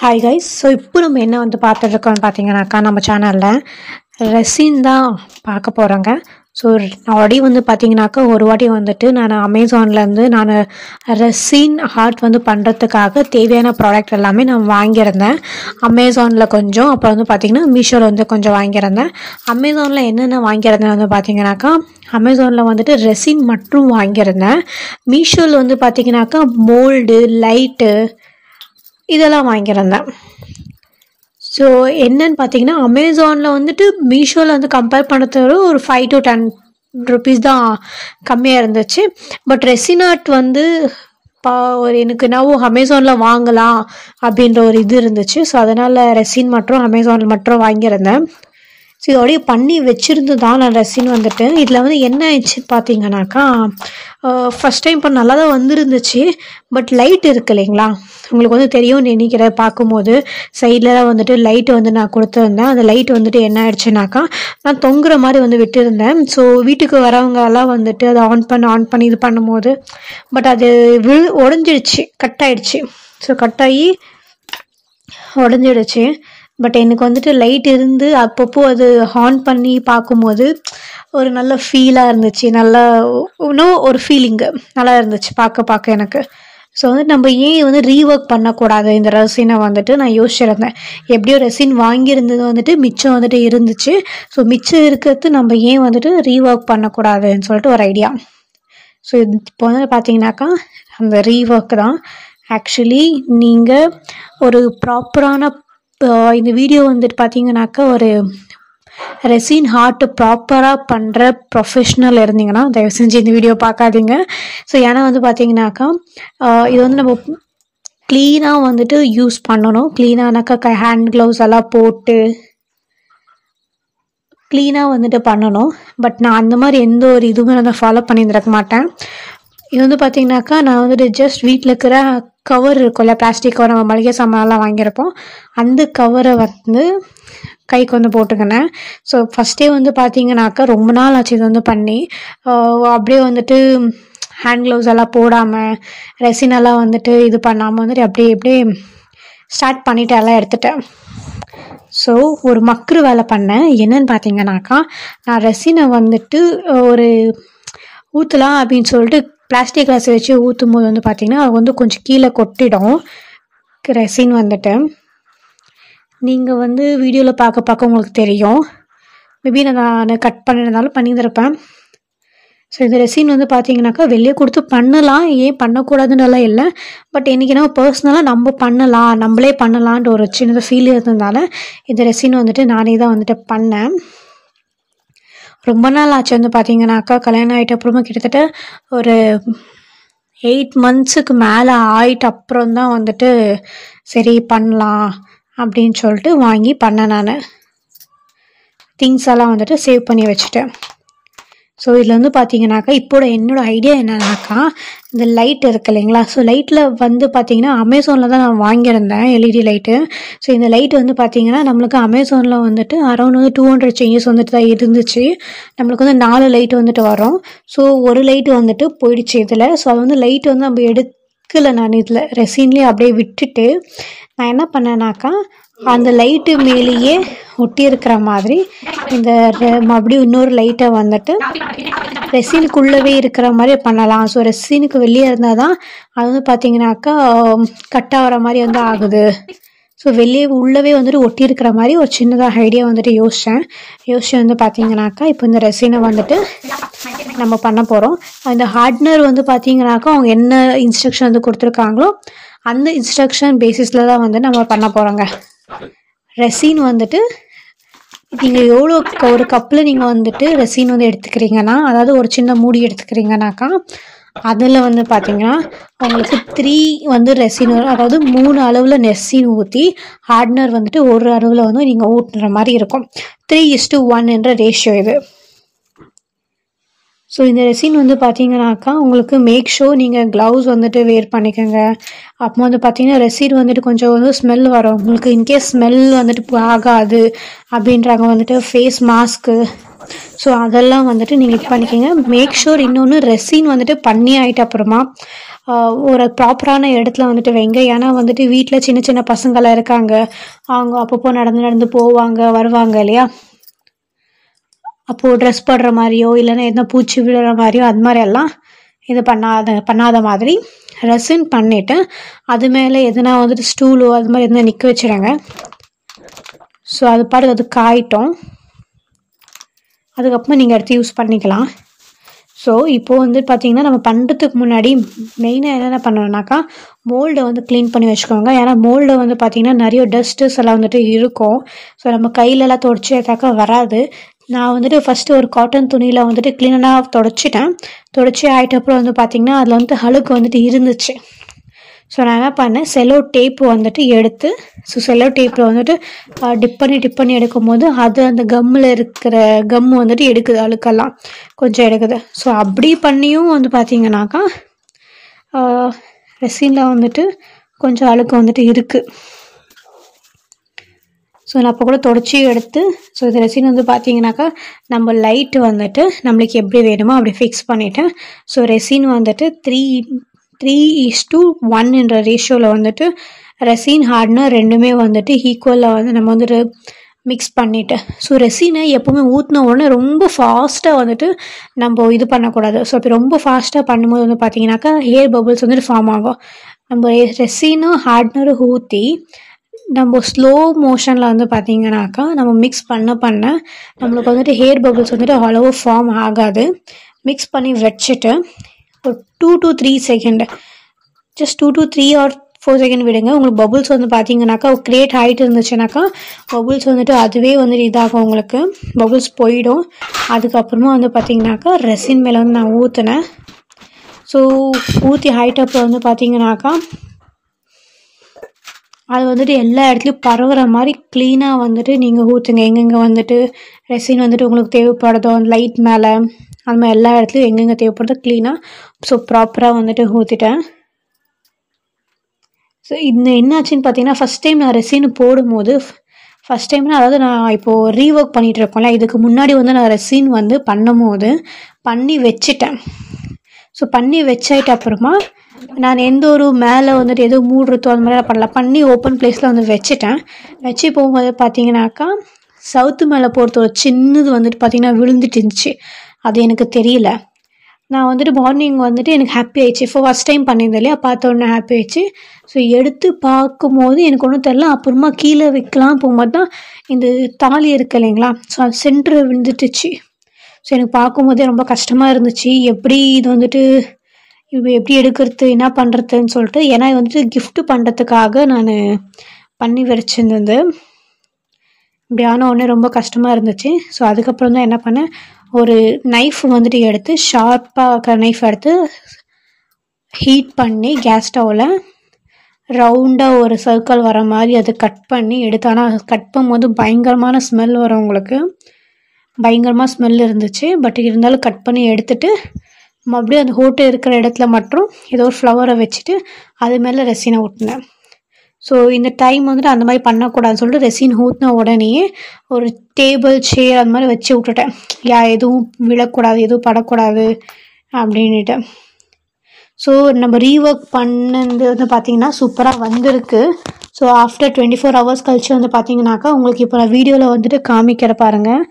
Hi guys. So இப்போ நம்ம என்ன வந்து பார்த்துட்ருக்கோம்னு பார்த்தீங்கன்னாக்கா, நம்ம சேனலில் ரெசின் தான் பார்க்க போகிறோங்க. ஸோ ஆல்ரெடி வந்து பார்த்தீங்கன்னாக்கா, ஒரு வாட்டி வந்துட்டு நான் அமேசான்லேருந்து ரெசின் ஆர்ட் வந்து பண்ணுறதுக்காக தேவையான ப்ராடக்ட் எல்லாமே நான் வாங்கியிருந்தேன். அமேசானில் கொஞ்சம், அப்புறம் வந்து பார்த்திங்கன்னா மீஷோவில் வந்து கொஞ்சம் வாங்கியிருந்தேன். அமேசானில் என்னென்ன வாங்கியிருந்தேன் வந்து பார்த்தீங்கன்னாக்கா, அமேசானில் வந்துட்டு ரெசின் மட்டும் வாங்கியிருந்தேன். மீஷோவில் வந்து பார்த்தீங்கன்னாக்கா மோல்டு, லைட்டு இதெல்லாம் வாங்கியிருந்தேன். ஸோ என்னன்னு பார்த்தீங்கன்னா, அமேசானில் வந்துட்டு மீஷோவில் வந்து கம்பேர் பண்ணுறது ஒரு 5 to 10 ருபீஸ் தான் கம்மியாக இருந்துச்சு. பட் ரெசின் ஆர்ட் வந்து ஒரு எனக்கு நான் அமேசானில் வாங்கலாம் அப்படின்ற ஒரு இது இருந்துச்சு. ஸோ அதனால் ரெசின் மட்டும் அமேசானில் மட்டும் வாங்கியிருந்தேன். ஸோ இதோடய பண்ணி வச்சுருந்து தான் நான் ரெசின் வந்துட்டு இதில் வந்து என்ன ஆயிடுச்சு பார்த்தீங்கன்னாக்கா, ஃபஸ்ட் டைம் இப்போ நல்லா தான் வந்துருந்துச்சு. பட் லைட் இருக்குது இல்லைங்களா, உங்களுக்கு வந்து தெரியும் நினைக்கிற பார்க்கும்போது சைடில் வந்துட்டு லைட்டு வந்து நான் கொடுத்துருந்தேன். அந்த லைட் வந்துட்டு என்ன ஆயிடுச்சுனாக்கா, நான் தொங்குற மாதிரி வந்து விட்டுருந்தேன். ஸோ வீட்டுக்கு வரவங்க எல்லாம் வந்துட்டு அதை ஆன் பண்ணி இது பண்ணும்போது பட் அது உடஞ்சிடுச்சு, கட் ஆயிடுச்சு. ஸோ கட்டாகி உடஞ்சிடுச்சு. பட் எனக்கு வந்துட்டு லைட் இருந்து அப்பப்போ அது ஆன் பண்ணி பார்க்கும்போது ஒரு நல்ல ஃபீலாக இருந்துச்சு. நல்லா இன்னும் ஒரு ஃபீலிங்கு நல்லா இருந்துச்சு பார்க்க எனக்கு. ஸோ வந்து நம்ம ஏன் வந்து ரீஒர்க் பண்ணக்கூடாது இந்த ரெசினை வந்துட்டு நான் யோசிச்சிருந்தேன். எப்படியோ ரெசின் வாங்கியிருந்தது வந்துட்டு மிச்சம் வந்துட்டு இருந்துச்சு. ஸோ மிச்சம் இருக்கிறது நம்ம ஏன் வந்துட்டு ரீஒர்க் பண்ணக்கூடாதுன்னு சொல்லிட்டு ஒரு ஐடியா. ஸோ இப்போ வந்து பார்த்தீங்கன்னாக்கா அந்த ரீஒர்க் தான். ஆக்சுவலி நீங்கள் ஒரு ப்ராப்பரான இந்த வீடியோ வந்துட்டு பார்த்தீங்கன்னாக்கா, ஒரு ரெசின் ஆர்ட் ப்ராப்பராக பண்ணுற ப்ரொஃபஷ்னல் இருந்தீங்கன்னா தயவு செஞ்சு இந்த வீடியோ பார்க்காதீங்க. ஸோ ஏன்னா வந்து பார்த்தீங்கன்னாக்கா, இது வந்து நம்ம க்ளீனாக வந்துட்டு யூஸ் பண்ணணும். க்ளீனானாக்கா ஹேண்ட் க்ளவுஸ் எல்லாம் போட்டு க்ளீனாக வந்துட்டு பண்ணணும். பட் நான் அந்த மாதிரி எந்த ஒரு இதுவுமே நான் ஃபாலோ பண்ணியிருந்திருக்க மாட்டேன். இது வந்து பார்த்தீங்கன்னாக்கா, நான் வந்துட்டு ஜஸ்ட் வீட்டில் இருக்கிற கவர் இருக்கும்ல, பிளாஸ்டிக் கவர், நம்ம மளிகை சாமான்லாம் வாங்கியிருப்போம், அந்த கவரை வந்து கைக்கு வந்து போட்டுக்கினேன். ஸோ ஃபஸ்ட்டே வந்து பார்த்தீங்கன்னாக்கா ரொம்ப நாள் ஆச்சு இது வந்து பண்ணி. அப்படியே வந்துட்டு ஹேண்ட் க்ளவுஸ் எல்லாம் போடாமல் ரெசினெல்லாம் வந்துட்டு இது பண்ணாமல் வந்துட்டு அப்படியே ஸ்டார்ட் பண்ணிவிட்டு எல்லாம் எடுத்துட்டேன். ஸோ ஒரு மக்ரு வேலை பண்ணேன். என்னன்னு பார்த்தீங்கன்னாக்கா, நான் ரெசினை வந்துட்டு ஒரு ஊற்றலாம் அப்படின்னு சொல்லிட்டு பிளாஸ்டிக் கிளாஸ் வச்சு ஊற்றும் போது வந்து பார்த்திங்கன்னா அது வந்து கொஞ்சம் கீழே கொட்டிடும் ரெசின் வந்துட்டு. நீங்கள் வந்து வீடியோவில் பார்க்க உங்களுக்கு தெரியும். மேபி நான் கட் பண்ணியிருந்தாலும் பண்ணியிருப்பேன். ஸோ இந்த ரெசின் வந்து பார்த்தீங்கன்னாக்கா வெளியே கொடுத்து பண்ணலாம், ஏன் பண்ணக்கூடாதுன்றலாம் இல்லை. பட் இன்றைக்கி நம்ம பர்சனலாக நம்மளே பண்ணலான்ட்டு ஒரு சின்னதாக ஃபீல் இருந்ததுனால இந்த ரெசின் வந்துட்டு நானே தான் வந்துட்டு பண்ணேன். ரொம்ப நாள் ஆச்சு வந்து பார்த்தீங்கன்னாக்கா, கல்யாணம் ஆகிட்ட அப்புறமா கிட்டத்தட்ட ஒரு 8 months மேலே ஆகிட்ட அப்புறம் தான் வந்துட்டு சரி பண்ணலாம் அப்படின்னு சொல்லிட்டு வாங்கி பண்ணேன். நான் திங்ஸ் எல்லாம் வந்துட்டு சேவ் பண்ணி வச்சுட்டேன். ஸோ இதில் வந்து பார்த்தீங்கன்னாக்கா, என்னோடய ஐடியா என்னன்னாக்கா, இந்த லைட் இருக்குது இல்லைங்களா, ஸோ லைட்டில் வந்து பார்த்தீங்கன்னா அமேசானில் தான் நான் வாங்கியிருந்தேன் எல்இடி லைட்டு. ஸோ இந்த லைட் வந்து பார்த்தீங்கன்னா நம்மளுக்கு அமேசானில் வந்துட்டு அரௌண்ட் வந்து 200 சேஞ்சஸ் வந்துட்டு தான் இருந்துச்சு. நம்மளுக்கு வந்து 4 லைட் வந்துட்டு வரும். ஸோ ஒரு லைட்டு வந்துட்டு போயிடுச்சு இதில். ஸோ அது வந்து லைட் வந்து நம்ம எடுக்கலை, நான் இதில் ரெசின்லேயே அப்படியே விட்டுட்டு நான் என்ன பண்ணேன்னாக்கா, அந்த லைட்டு மேலேயே ஒட்டி இருக்கிற மாதிரி இந்த மறுபடியும் இன்னொரு லைட்டை வந்துட்டு ரெசினுக்குள்ளவே இருக்கிற மாதிரி பண்ணலாம். ஸோ ரெசினுக்கு வெளியே இருந்தால் தான் அது வந்து பார்த்தீங்கன்னாக்கா கட் ஆகிற மாதிரி வந்து ஆகுது. ஸோ உள்ளவே வந்துட்டு ஒட்டி இருக்கிற மாதிரி ஒரு சின்னதாக ஐடியா வந்துட்டு யோசிச்சு வந்து பார்த்தீங்கன்னாக்கா, இப்போ இந்த ரெசினை வந்துட்டு நம்ம பண்ண போகிறோம். அந்த ஹார்ட்னர் வந்து பார்த்தீங்கன்னாக்கா அவங்க என்ன இன்ஸ்ட்ரக்ஷன் வந்து கொடுத்துருக்காங்களோ அந்த இன்ஸ்ட்ரக்ஷன் பேசிஸில் தான் வந்து நம்ம பண்ண போகிறோங்க. ரெசின் வந்துட்டு நீங்கள் எவ்வளோ ஒரு கப்பில் நீங்கள் வந்துட்டு ரெசின் வந்து எடுத்துக்கிறீங்கன்னா, அதாவது ஒரு சின்ன மூடி எடுத்துக்கிறீங்கன்னாக்கா, அதில் வந்து பார்த்தீங்கன்னா உங்களுக்கு 3 வந்து ரெசின், அதாவது 3 அளவில் ரெசின் ஊற்றி ஹார்ட்னர் வந்துட்டு ஒரு அளவில் வந்து நீங்கள் ஊட்டுற மாதிரி இருக்கும். 3:1 என்ற ரேஷியோ இது. ஸோ இந்த ரெசின் வந்து பார்த்தீங்கன்னாக்கா உங்களுக்கு மேக் ஷோர் நீங்கள் க்ளவுஸ் வந்துட்டு வேர் பண்ணிக்கோங்க. அப்போ வந்து பார்த்தீங்கன்னா ரெசின் வந்துட்டு கொஞ்சம் வந்து ஸ்மெல் வரும் உங்களுக்கு. இன்கேஸ் ஸ்மெல் வந்துட்டு ஆகாது அப்படின்றாங்க வந்துட்டு ஃபேஸ் மாஸ்க்கு, ஸோ அதெல்லாம் வந்துட்டு நீங்கள் இது பண்ணிக்கோங்க. மேக் ஷோர் இன்னொன்று ரெசின் வந்துட்டு பண்ணி ஆகிட்ட அப்புறமா ஒரு ப்ராப்பரான இடத்துல வந்துட்டு வைங்க. ஏன்னா வந்துட்டு வீட்டில் சின்ன சின்ன பசங்களாம் இருக்காங்க, அவங்க அப்பப்போ நடந்து நடந்து போவாங்க வருவாங்க இல்லையா. அப்போது ட்ரெஸ் போடுற மாதிரியோ இல்லைன்னா எதனா பூச்சி விழுற மாதிரியோ அது மாதிரி எல்லாம் இது பண்ணாத மாதிரி ரெசின் பண்ணிவிட்டு அது மேலே எதுனா வந்துட்டு ஸ்டூலோ அது மாதிரி எதுனா நிற்க வச்சுடுங்க. ஸோ அது பாட்டு அது காயிட்டோம், அதுக்கப்புறமா நீங்கள் எடுத்து யூஸ் பண்ணிக்கலாம். ஸோ இப்போது வந்து பார்த்திங்கன்னா நம்ம பண்ணுறதுக்கு முன்னாடி மெயினாக என்னென்ன பண்ணணும்னாக்கா மோல்டை வந்து க்ளீன் பண்ணி வச்சுக்கோங்க. ஏன்னா மோல்டை வந்து பார்த்திங்கன்னா நிறைய டஸ்ட்டஸ் எல்லாம் வந்துட்டு இருக்கும். ஸோ நம்ம கையிலலாம் தொடச்சி ஏற்றாக்கா வராது. நான் வந்துட்டு ஃபஸ்ட்டு ஒரு காட்டன் துணியில் வந்துட்டு க்ளீனாக தொடச்சி ஆகிட்ட அப்புறம் வந்து பார்த்திங்கன்னா அதில் வந்துட்டு அழுக்கு வந்துட்டு இருந்துச்சு. ஸோ நான் என்ன பண்ணேன், செல்லோ டேப்பு வந்துட்டு எடுத்து செல்லோ டேப்பில் வந்துட்டு டிப் பண்ணி எடுக்கும் போது அது அந்த கம்மில் இருக்கிற கம்மு வந்துட்டு எடுக்குது, அழுக்கெல்லாம் கொஞ்சம் எடுக்குது. ஸோ அப்படி பண்ணியும் வந்து பார்த்திங்கனாக்கா ரெசினில் வந்துட்டு கொஞ்சம் அழுக்கு வந்துட்டு இருக்குது. ஸோ நான் அப்போ கூட தொடச்சி எடுத்து ஸோ இந்த ரெசின் வந்து பார்த்திங்கனாக்கா நம்ம லைட்டு வந்துட்டு நம்மளுக்கு எப்படி வேணுமோ அப்படி ஃபிக்ஸ் பண்ணிவிட்டேன். ஸோ ரெசின் வந்துட்டு 3:1 என்ற ரேஷியோவில் வந்துட்டு ரெசின் ஹார்ட்னர் ரெண்டுமே வந்துட்டு ஈக்குவலாக வந்து நம்ம வந்துட்டு மிக்ஸ் பண்ணிவிட்டு ஸோ ரெசினை எப்போவுமே ஊற்றின உடனே ரொம்ப ஃபாஸ்ட்டாக வந்துட்டு நம்ம இது பண்ணக்கூடாது. ஸோ இப்போ ரொம்ப ஃபாஸ்ட்டாக பண்ணும்போது வந்து பார்த்திங்கனாக்கா ஹேர் பபிள்ஸ் வந்துட்டு ஃபார்ம் ஆகும். நம்ம ரெசினும் ஹார்ட்னரும் ஊற்றி நம்ம ஸ்லோ மோஷனில் வந்து பார்த்திங்கனாக்கா நம்ம மிக்ஸ் பண்ண நம்மளுக்கு வந்துட்டு ஹேர் பபிள்ஸ் வந்துட்டு அவ்வளோ ஃபார்ம் ஆகாது. மிக்ஸ் பண்ணி வச்சுட்டு ஒரு 2 to 3 second, just 2 to 3 or 4 second விடுங்க. உங்களுக்கு பபுள்ஸ் வந்து பார்த்தீங்கன்னாக்கா கிரியேட் ஆகிட்டு இருந்துச்சுனாக்கா பபுள்ஸ் வந்துட்டு அதுவே வந்துட்டு இதாகும், உங்களுக்கு பபுள்ஸ் போயிடும். அதுக்கப்புறமா வந்து பார்த்தீங்கன்னாக்கா ரெசின் மேலே வந்து நான் ஊற்றினேன். ஸோ ஊற்றி ஹைட் அப்பில் வந்து பார்த்தீங்கன்னாக்கா அது வந்துட்டு எல்லா இடத்துலையும் பரவுற மாதிரி க்ளீனாக வந்துட்டு நீங்கள் ஊற்றுங்க. எங்கெங்கே வந்துட்டு ரெசின் வந்துட்டு உங்களுக்கு தேவைப்படுதோ அந்த லைட் மேலே அந்த மாதிரி எல்லா இடத்துலையும் எங்கெங்கே தேவைப்படுதோ க்ளீனாக ஸோ ப்ராப்பராக வந்துட்டு ஊற்றிட்டேன். ஸோ இந்த என்னாச்சுன்னு பார்த்தீங்கன்னா ஃபஸ்ட் டைம் நான் ரெசின் போடும்போது ஃபஸ்ட் டைம்னா அதாவது நான் இப்போது ரீஒர்க் பண்ணிகிட்டு இருக்கோம்ல, இதுக்கு முன்னாடி வந்து நான் ரெசின் வந்து பண்ணி வச்சுட்டேன். ஸோ பண்ணி வச்சாயிட்ட அப்புறமா நான் எந்த ஒரு மேலே வந்துட்டு எதுவும் மூடுறதோ அந்த மாதிரி பண்ணல, பண்ணி ஓப்பன் பிளேஸில் வந்து வச்சு போகும்போது பார்த்தீங்கன்னாக்கா சவுத்து மேலே போகிறது ஒரு சின்னது வந்துட்டு பார்த்திங்கன்னா விழுந்துட்டு இருந்துச்சு. அது எனக்கு தெரியல. நான் வந்துட்டு மார்னிங் வந்துட்டு எனக்கு ஹாப்பி ஆயிடுச்சு. இப்போ ஃபஸ்ட் டைம் பண்ணியிருந்தேன் இல்லையா, பார்த்த உடனே ஹாப்பி ஆயிடுச்சு. ஸோ எடுத்து பார்க்கும்போது எனக்கு ஒன்றும் தெரில. அப்புறமா கீழே வைக்கலாம் போகும்போது தான் இந்த தாலி இருக்கு இல்லைங்களா, ஸோ அது சென்டர் விழுந்துட்டுச்சு. ஸோ எனக்கு பார்க்கும்போதே ரொம்ப கஷ்டமாக இருந்துச்சு. எப்படி இது வந்துட்டு எப்படி எடுக்கிறது என்ன பண்ணுறதுன்னு சொல்லிட்டு, ஏன்னா இது வந்துட்டு கிஃப்ட் பண்ணுறதுக்காக நான் பண்ணி வச்சிருந்தது. இப்படி ஆன உடனே ரொம்ப கஷ்டமாக இருந்துச்சு. ஸோ அதுக்கப்புறம் தான் என்ன பண்ணேன், ஒரு நைஃப் வந்துட்டு எடுத்து ஷார்ப்பாக இருக்கிற நைஃப் எடுத்து ஹீட் பண்ணி கேஸ் ஸ்டவ்வில் ரவுண்டாக ஒரு சர்க்கிள் வர மாதிரி அதை கட் பண்ணி எடுத்து. ஆனால் கட் பண்ணும்போது பயங்கரமான ஸ்மெல் வரும், உங்களுக்கு பயங்கரமாக ஸ்மெல் இருந்துச்சு. பட் இருந்தாலும் கட் பண்ணி எடுத்துட்டு மறுபடியும் அந்த ஹோட்டல் இருக்கிற இடத்துல மட்டும் ஏதோ ஒரு ஃப்ளவரை வச்சுட்டு அது மேலே ரெசினை ஊட்டினேன். ஸோ இந்த டைம் வந்துட்டு அந்த மாதிரி பண்ணக்கூடாதுன்னு சொல்லிட்டு ரெசின் ஊற்றின உடனேயே ஒரு டேபிள் சேர் அந்த மாதிரி வச்சு விட்டுட்டேன். எதுவும் விழக்கூடாது, எதுவும் படக்கூடாது அப்படின்ட்டு. ஸோ நம்ம ரீஒர்க் பண்ணது வந்து பார்த்திங்கன்னா சூப்பராக வந்திருக்கு. ஸோ ஆஃப்டர் 24 hours கழிச்சு வந்து பார்த்திங்கனாக்கா உங்களுக்கு இப்போ நான் வீடியோவில் வந்துட்டு காமிக்கிற பாருங்கள்,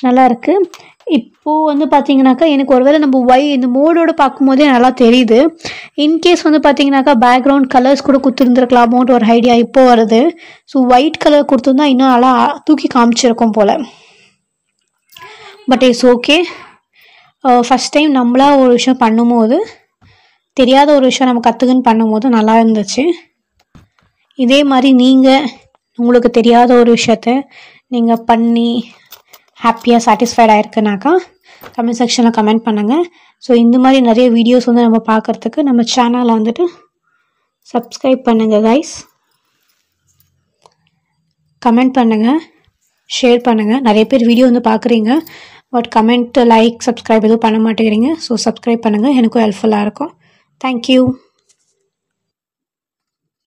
நல்லாயிருக்கு. இப்போது வந்து பார்த்திங்கனாக்கா எனக்கு ஒருவேளை நம்ம இந்த மோடோடு பார்க்கும்போதே நல்லா தெரியுது. இன்கேஸ் வந்து பார்த்திங்கனாக்கா பேக்ரவுண்ட் கலர்ஸ் கூட கொடுத்துருந்துருக்கலாமோன்ற ஒரு ஐடியா இப்போ வருது. ஸோ ஒயிட் கலர் கொடுத்துருந்தா இன்னும் நல்லா தூக்கி காமிச்சிருக்கோம் போல். But it's okay. First time நம்மளா ஒரு விஷயம் பண்ணும்போது, தெரியாத ஒரு விஷயம் நம்ம கற்றுக்குன்னு பண்ணும்போது நல்லா இருந்துச்சு. இதே மாதிரி நீங்கள் உங்களுக்கு தெரியாத ஒரு விஷயத்த நீங்கள் பண்ணி ஹாப்பியாக சாட்டிஸ்ஃபைடாக இருக்குனாக்கா கமெண்ட் செக்ஷனில் கமெண்ட் பண்ணுங்கள். ஸோ இந்த மாதிரி நிறைய வீடியோஸ் வந்து நம்ம பார்க்குறதுக்கு நம்ம சேனலை வந்துட்டு சப்ஸ்கிரைப் பண்ணுங்கள் கைஸ். கமெண்ட் பண்ணுங்கள், ஷேர் பண்ணுங்கள். நிறைய பேர் வீடியோ வந்து பார்க்குறீங்க, பட் கமெண்ட் லைக் சப்ஸ்கிரைப் எதுவும் பண்ண மாட்டேங்கிறீங்க. ஸோ சப்ஸ்கிரைப் பண்ணுங்கள், எனக்கும் ஹெல்ப்ஃபுல்லாக இருக்கும். தேங்க்யூ.